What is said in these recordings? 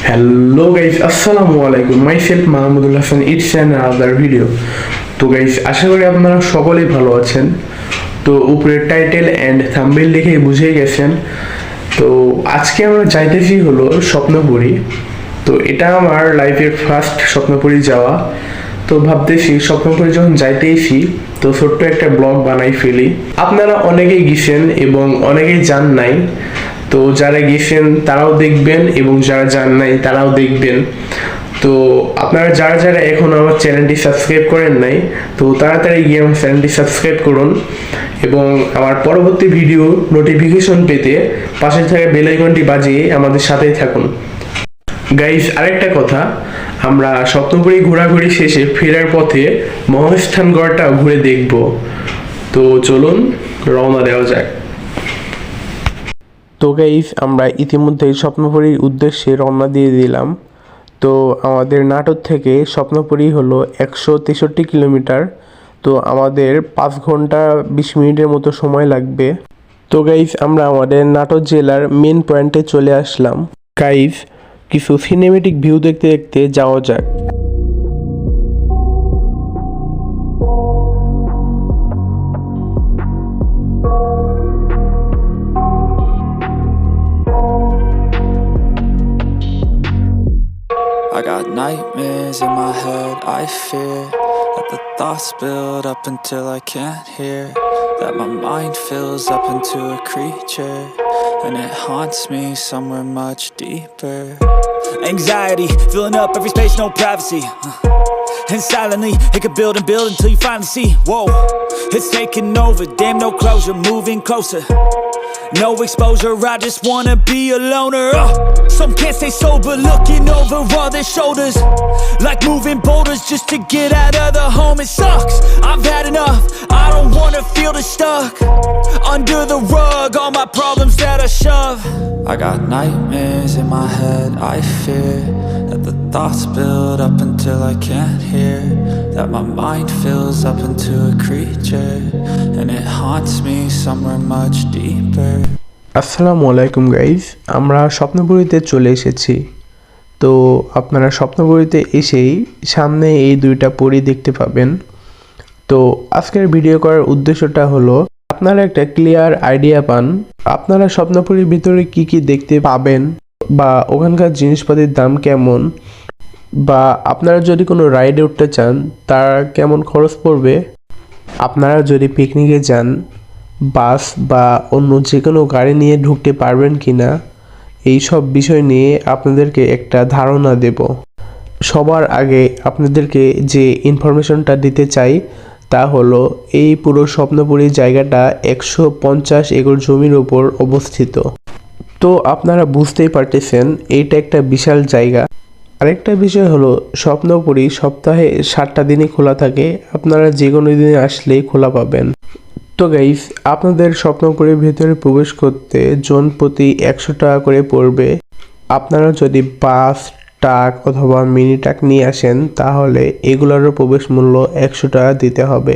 Hello guys, আসসালামু আলাইকুম। Myself Mahmudul Hasan, it's an other video. তো গাইস, আশা করি আপনারা সকলেই ভালো আছেন। তো উপরের টাইটেল অ্যান্ড থাম্বনেল দেখে বুঝেই গেছেন। তো আজকে আমরা যাইতেছি হলো স্বপ্নপুরী। তো এটা আমার লাইফের ফার্স্ট স্বপ্নপুরী যাওয়া। তো ভাবতেছি স্বপ্নপুরী যখন যাইতেইছি তো ছোট্ট একটা ব্লগ বানাই ফেলি। আপনারা অনেকেই গেছেন এবং অনেকেই যান নাই। তো যারা গেছেন তারাও দেখবেন এবং যারা যান নাই তারাও দেখবেন। তো আপনারা যারা যারা এখন আমার চ্যানেলটি সাবস্ক্রাইব করেন নাই, তো তাড়াতাড়ি গিয়ে আমার চ্যানেলটি সাবস্ক্রাইব করুন এবং আমার পরবর্তী ভিডিও নোটিফিকেশন পেতে পাশে থাকা বেল আইকনটি বাজিয়ে আমাদের সাথেই থাকুন। গাইস, আরেকটা কথা, আমরা স্বপ্নপুরী ঘোরাঘুরি শেষে ফেরার পথে মহাস্থানগড়টা ঘুরে দেখব। তো চলুন রওনা দেওয়া যাক। তো গাইস, আমরা ইতিমধ্যেই স্বপ্নপুরীর উদ্দেশ্যে রওনা দিয়ে দিলাম। তো আমাদের নাটোর থেকে স্বপ্নপুরী হলো 163 কিলোমিটার। তো আমাদের 5 ঘন্টা 20 মিনিটের মতো সময় লাগবে। তো গাইস, আমরা আমাদের নাটোর জেলার মেন পয়েন্টে চলে আসলাম। গাইস, কিছু সিনেমেটিক ভিউ দেখতে দেখতে যাওয়া যাক। I got nightmares in my head, I fear that the thoughts build up until I can't hear, that my mind fills up into a creature, and it haunts me somewhere much deeper. Anxiety, filling up every space, no privacy, and silently, it could build and build until you finally see, whoa, it's taking over, damn no closure, moving closer. No exposure, I just wanna be a loner. Some can't stay sober, looking over all their shoulders, like moving boulders just to get out of the home. It sucks, I've had enough, I don't wanna feel the stuck under the rug, all my problems that I shove. I got nightmares in my head, I fear that the thoughts build up until I can't hear, that my mind fills up into a creature, and it haunts me somewhere much deeper. আসসালামু আলাইকুম guys, আমরা স্বপ্নপুরীতে চলে এসেছি। তো আপনারা স্বপ্নপুরীতে এসেই সামনে এই দুইটা পরী দেখতে পাবেন। তো আজকের ভিডিও করার উদ্দেশ্যটা হলো আপনারা একটা ক্লিয়ার আইডিয়া পান আপনারা স্বপ্নপুরীর ভিতরে কি কি দেখতে পাবেন, বা ওখানকার জিনিসপাতির দাম কেমন, বা আপনারা যদি কোনো রাইডে উঠতে চান তার কেমন খরচ পড়বে, আপনারা যদি পিকনিকে যান বাস বা অন্য যে কোনো গাড়ি নিয়ে ঢুকতে পারবেন কি না, এই সব বিষয় নিয়ে আপনাদেরকে একটা ধারণা দেব। সবার আগে আপনাদেরকে যে ইনফরমেশনটা দিতে চাই তা হলো এই পুরো স্বপ্নপুরী জায়গাটা 150 একর জমির উপর অবস্থিত। তো আপনারা বুঝতেই পারতেছেন এইটা একটা বিশাল জায়গা। আরেকটা বিষয় হলো স্বপ্নপুরী সপ্তাহে 7টা দিনই খোলা থাকে, আপনারা যে কোনো দিনে আসলেই খোলা পাবেন। তো গাইস, আপনাদের স্বপ্নপুরীর ভিতরে প্রবেশ করতে জন প্রতি 100 টাকা করে পড়বে। আপনারা যদি বাস, ট্রাক অথবা মিনি ট্রাক নিয়ে আসেন তাহলে এগুলোরও প্রবেশ মূল্য 100 টাকা দিতে হবে।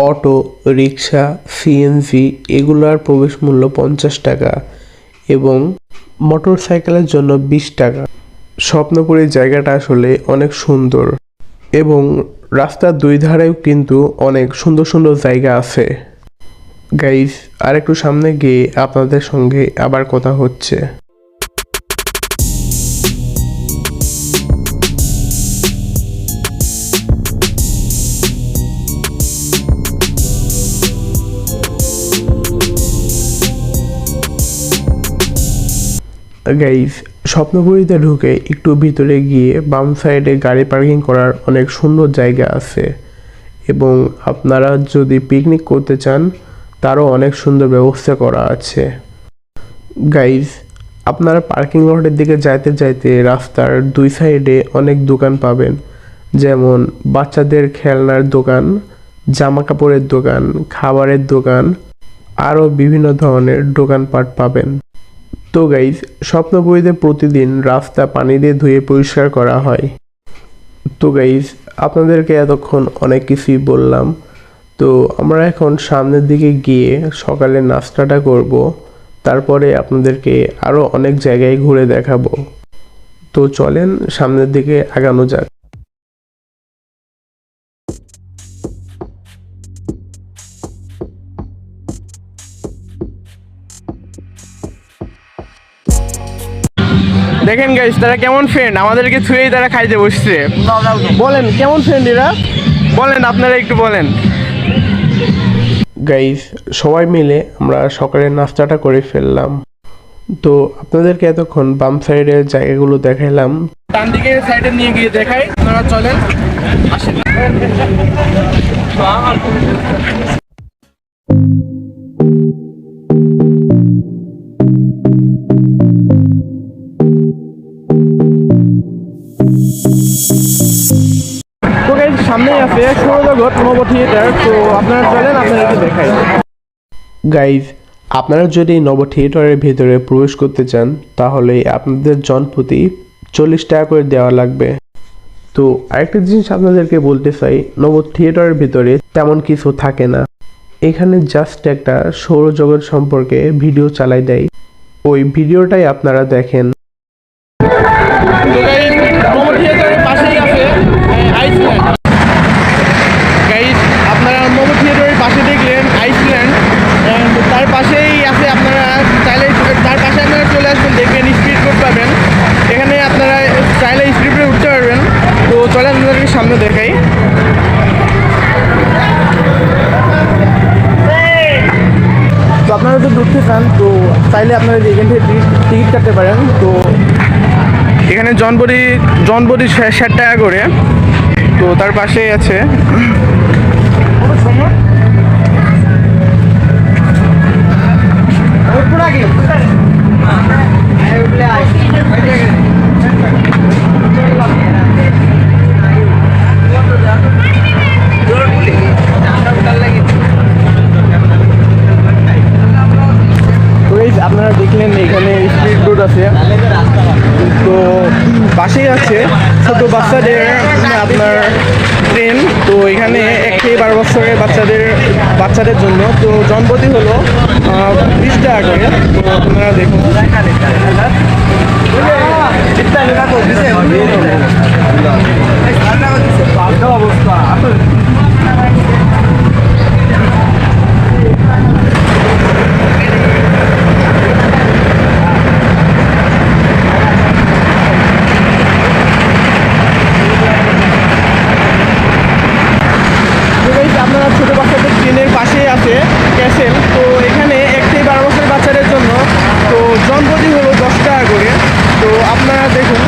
অটো, রিক্সা, সিএনজি এগুলোর প্রবেশ মূল্য 50 টাকা এবং মোটর সাইকেলের জন্য 20 টাকা। স্বপ্নপুরীর জায়গাটা আসলে অনেক সুন্দর এবং রাস্তার দুই ধারেও কিন্তু অনেক সুন্দর সুন্দর জায়গা আছে। গাইস, আর একটু সামনে গিয়ে আপনাদের সঙ্গে আবার কথা হচ্ছে। গাইস, স্বপ্নপুরীতে ঢুকে একটু ভিতরে গিয়ে বাম সাইডে গাড়ি পার্কিং করার অনেক সুন্দর জায়গা আছে এবং আপনারা যদি পিকনিক করতে চান তারও অনেক সুন্দর ব্যবস্থা করা আছে। গাইস, আপনারা পার্কিং লটের দিকে যাইতে যাইতে রাস্তার দুই সাইডে অনেক দোকান পাবেন, যেমন বাচ্চাদের খেলনার দোকান, জামা কাপড়ের দোকান, খাবারের দোকান, আরও বিভিন্ন ধরনের দোকানপাট পাবেন। তো গাইস, স্বপ্নপুরীতে প্রতিদিন রাস্তা পানি দিয়ে ধুয়ে পরিষ্কার করা হয়। তো গাইস, আপনাদেরকে এতক্ষণ অনেক কিছুই বললাম। তো আমরা এখন সামনের দিকে গিয়ে সকালে নাস্তাটা করব, তারপরে আপনাদেরকে আরও অনেক জায়গায় ঘুরে দেখাবো। তো চলেন সামনের দিকে আগানো যাক। দেখেন গাইস তারা কেমন ফ্রেন্ড, আমাদেরকে ছুঁয়েই তারা খাইতে বসছে। বলেন কেমন ফ্রেন্ড এরা, বলেন আপনারা একটু বলেন। গাইস সবাই মিলে আমরা সকালের নাস্তাটা করে ফেললাম। তো আপনাদেরকে এতক্ষণ বাম সাইডের জায়গাগুলো দেখাইলাম, ডান দিকের সাইডে নিয়ে গিয়ে দেখাই, আপনারা চলেন আসেন। তো গাইস সামনেই আছে সৌরজগৎ নব থিয়েটার, তো আপনারা চলেন আপনাদেরকে দেখাই। গাইস আপনারা যদি নব থিয়েটারের ভিতরে প্রবেশ করতে চান তাহলে আপনাদের জনপ্রতি 40 টাকা করে দেওয়া লাগবে। তো আরেকটা জিনিস আপনাদেরকে বলতে চাই, নব থিয়েটারের ভিতরে তেমন কিছু থাকে না, এখানে জাস্ট একটা সৌরজগৎ সম্পর্কে ভিডিও চালাই দেয়, ওই ভিডিওটাই আপনারা দেখেন। আপনারা নব থিয়েটারের পাশে দেখলেন আইসল্যান্ড, তার পাশেই আছে, আপনারা চাইলে তার পাশে আপনারা চলে আসবেন, দেখবেন স্পিড বোট পাবেন, এখানে আপনারা চাইলে স্পিড বোটে উঠতে পারবেন। তো চলে আপনাদেরকে সামনে দেখাই। তো আপনারা যদি ঢুকতে চান তো চাইলে আপনারা এখান থেকে টিকিট কাটতে পারেন। তো এখানে জনবডি 60 টাকা করে, তো তার পাশেই আছে। আপনারা দেখলেন এখানে স্পিড বোট আছে, তো পাশেই আছে ছোট বাচ্চাদের আপনার ট্রেন, তো এখানে 1 থেকে 12 বছরের বাচ্চাদের জন্য, তো জনপ্রতি হলো 20 টাকা করে। তো আপনারা দেখুন অবস্থা। আপনারা ছোটো বাচ্চাদের ট্রেনের পাশেই আছে ক্যাসেল, তো এখানে 1 থেকে 12 বছরের বাচ্চাদের জন্য, তো জনপ্রতি হলো 10 টাকা করে। তো আপনারা দেখুন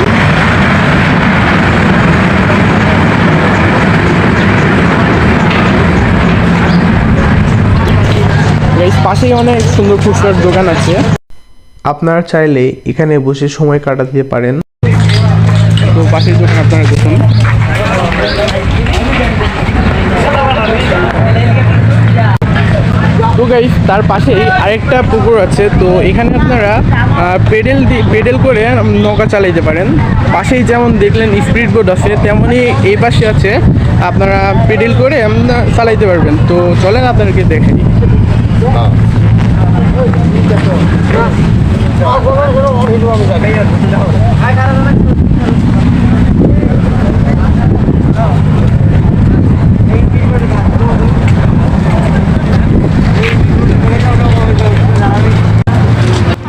পাশেই অনেক সুন্দর ফুচকার দোকান আছে, আপনারা চাইলে এখানে বসে সময় কাটাতে পারেন। তো পাশের দোকান আপনারা দেখুন। তো গাইস তার পাশেই আরেকটা পুকুর আছে, তো এখানে আপনারা পেডেল করে নৌকা চালাইতে পারেন। পাশেই যেমন দেখলেন স্পিড বোট আছে, তেমনই এই পাশে আছে, আপনারা পেডেল করে চালাইতে পারবেন। তো চলেন আপনাদেরকে দেখাই।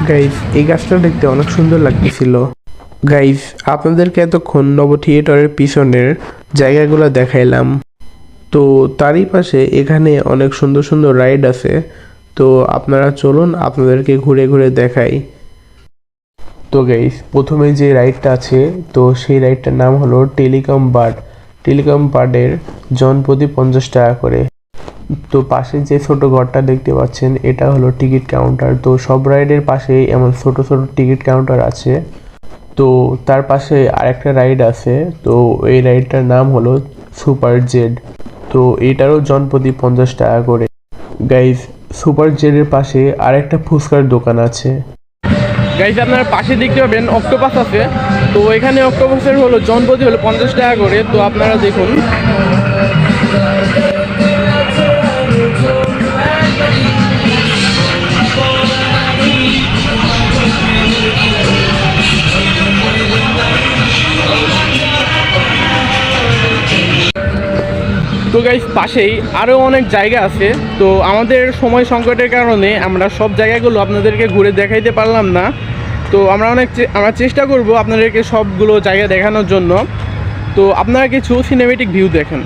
গাইজ এই গাছটা দেখতে অনেক সুন্দর লাগতেছিল। গাইজ আপনাদেরকে এতক্ষণ নব থিয়েটারের পিছনের জায়গাগুলো দেখাইলাম, তো তারই পাশে এখানে অনেক সুন্দর সুন্দর রাইড আছে, তো আপনারা চলুন আপনাদেরকে ঘুরে ঘুরে দেখাই। তো গাইজ প্রথমে যে রাইডটা আছে, তো সেই রাইডটার নাম হলো টেলিকম বার্ডের জনপ্রতি 50 টাকা করে। তো পাশে যে ছোট ঘরটা দেখতে পাচ্ছেন এটা হলো টিকিট কাউন্টার, তো সব রাইডের পাশেই এমন ছোট ছোট টিকিট কাউন্টার আছে। তো তার পাশে আরেকটা রাইড আছে, তো এই রাইডটার নাম হলো সুপার জেড, তো এটারও জনপ্রতি 50 টাকা করে। গাইজ সুপার জেডের পাশে আরেকটা ফুচকার দোকান আছে। গাইজ আপনারা পাশে দেখতে পাবেন অক্টোপাস আছে, তো এখানে অক্টোপাসের হলো জনপ্রতি হলো 50 টাকা করে। তো আপনারা দেখুন তো গাইস পাশেই আরও অনেক জায়গা আছে। তো আমাদের সময় সংকটের কারণে আমরা সব জায়গাগুলো আপনাদেরকে ঘুরে দেখাইতে পারলাম না। তো আমরা চেষ্টা করব আপনাদেরকে সবগুলো জায়গা দেখানোর জন্য। তো আপনারা কিছু সিনেমেটিক ভিউ দেখেন।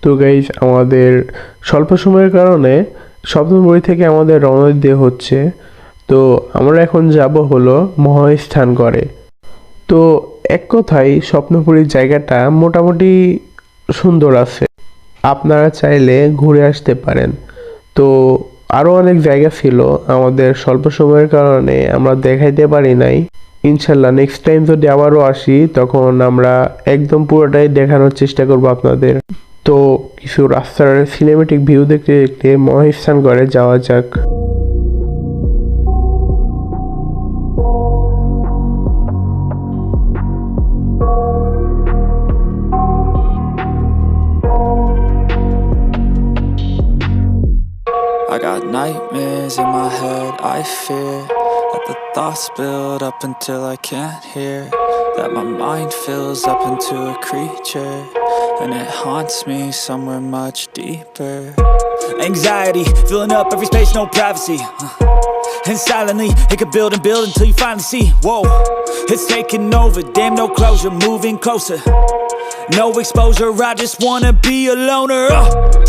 তো গাইস আমাদের স্বল্প সময়ের কারণে স্বপ্নপুরী থেকে আমাদের রওনা দিতে হচ্ছে। তো আমরা এখন যাব হলো মহাস্থানগড়ে। তো এক কথায় স্বপ্নপুরীর জায়গাটা মোটামুটি সুন্দর আছে, আপনারা চাইলে ঘুরে আসতে পারেন। তো আরও অনেক জায়গা ছিল, আমাদের স্বল্প সময়ের কারণে আমরা দেখাইতে পারি নাই। ইনশাল্লাহ নেক্সট টাইম যদি আবারও আসি তখন আমরা একদম পুরোটাই দেখানোর চেষ্টা করব আপনাদের। তো কিছু রাস্তার সিনেমেটিক ভিউ দেখতে দেখতে মহাস্থানগড়ে যাওয়া যাক। I got nightmares in my head, I fear that the thoughts build up until I can't hear, that my mind fills up into a creature, and it haunts me somewhere much deeper. Anxiety, filling up every space, no privacy. And silently, it could build and build until you finally see. Whoa, it's taking over, damn no closure, moving closer. No exposure, I just wanna be a loner.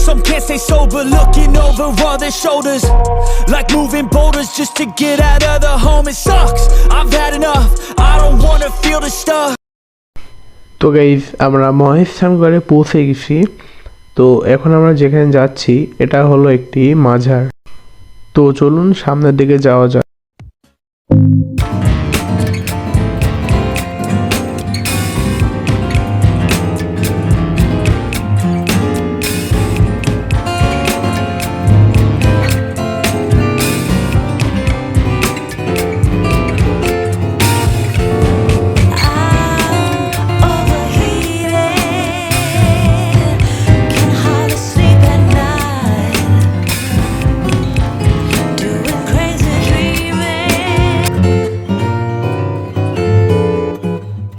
Some can't stay sober, looking over all their shoulders, like moving boulders just to get out of the home. It sucks, I've had enough, I don't wanna feel the stuff. তো guys আমরা মহাস্থানগড়ে পৌঁছে গেছি। তো এখন আমরা যেখানে যাচ্ছি এটা হলো একটি মাজার। তো চলুন সামনের দিকে যাওয়া যাক।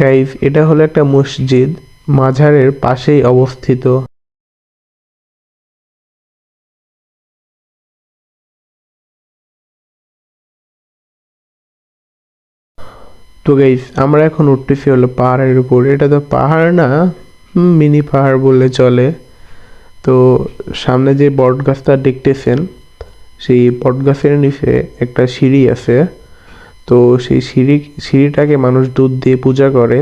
গাইজ এটা হলো একটা মসজিদ, মাজারের পাশেই অবস্থিত। তো গাইজ আমরা এখন উঠতেছি হলো পাহাড়ের উপর। এটা তো পাহাড় না, মিনি পাহাড় বললে চলে। তো সামনে যে বট গাছটা দেখতেছেন, সেই বট গাছের নিচে একটা সিঁড়ি আছে। তো সেই সিঁড়িটাকে মানুষ দুধ দিয়ে পূজা করে।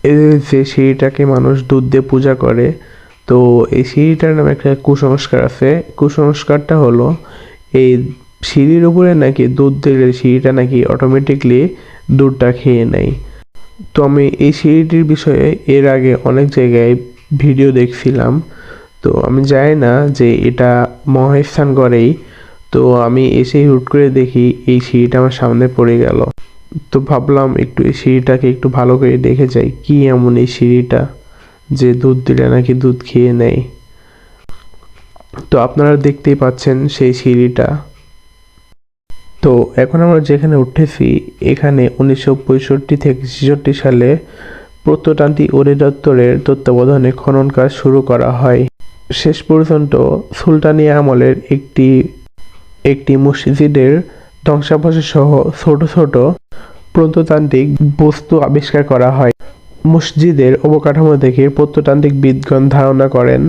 এই যে সিঁড়িটাকে মানুষ দুধ দিয়ে পূজা করে, তো এই সিঁড়িটার নামে একটা কুসংস্কার আছে। কুসংস্কারটা হলো এই সিঁড়ির উপরে নাকি দুধ দিলে সিঁড়িটা নাকি অটোমেটিকলি দুধটা খেয়ে নেয়। তো আমি এই সিঁড়িটির বিষয়ে এর আগে অনেক জায়গায় ভিডিও দেখছিলাম। তো আমি জানি না যে এটা মহাস্থানগড়েই। তো আমি এসেই হুট করে দেখি এই সিঁড়িটা আমার সামনে পড়ে গেল। তো ভাবলাম একটু এই সিঁড়িটাকে একটু ভালো করে দেখে যাই, কি এমন এই সিঁড়িটা যে দুধ দিলে নাকি দুধ খেয়ে নেয়। তো আপনারা দেখতেই পাচ্ছেন সেই সিঁড়িটা। তো এখন আমরা যেখানে উঠেছি এখানে 1965 থেকে 66 সালে প্রত্নতান্ত্রিক অধিদপ্তরের তত্ত্বাবধানে খনন কাজ শুরু করা হয়। শেষ পর্যন্ত সুলতানি আমলের একটি মসজিদের ধ্বংসাবশেষ সহ ছোট ছোট প্রত্নতান্ত্রিক বস্তু আবিষ্কার করা হয়। মসজিদের অবকাঠামো দেখে প্রত্নতান্ত্রিক বিদগণ ধারণা করেন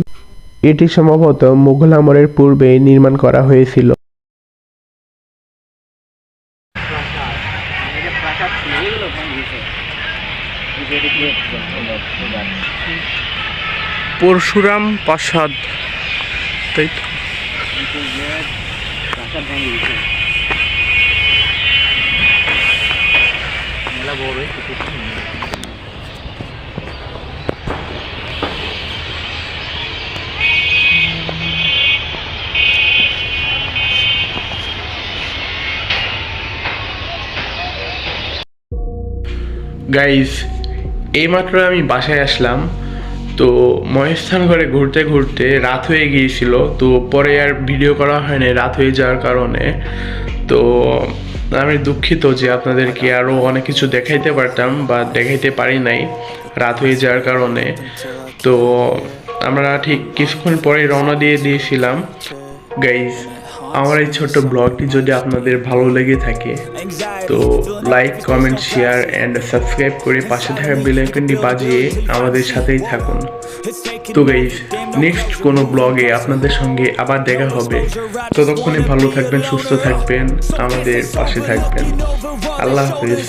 এটি সম্ভবত মুঘল আমলের পূর্বে নির্মাণ করা হয়েছিল। পরশুরাম প্রাসাদ, তাই তো। গাইজ, এইমাত্র আমি বাসায় আসলাম। তো মহেশস্থান ঘরে ঘুরতে ঘুরতে রাত হয়ে গিয়েছিল, তো পরে আর ভিডিও করা হয়নি রাত হয়ে যাওয়ার কারণে। তো আমি দুঃখিত যে আপনাদেরকে আরও অনেক কিছু দেখাইতে পারতাম বা দেখাইতে পারি নাই রাত হয়ে যাওয়ার কারণে। তো আমরা ঠিক কিছুক্ষণ পরে রওনা দিয়েছিলাম। গাইজ, আমার এই ছোট্ট ব্লগটি যদি আপনাদের ভালো লেগে থাকে তো like, comment, share and subscribe করে পাশে থাকা বেল আইকনটি বাজিয়ে আমাদের সাথেই থাকুন। তো গাইজ, নেক্সট কোনো ব্লগে আপনাদের সঙ্গে আবার দেখা হবে। ততক্ষণে ভালো থাকবেন, সুস্থ থাকবেন, আমাদের পাশে থাকবেন। আল্লাহ হাফিজ।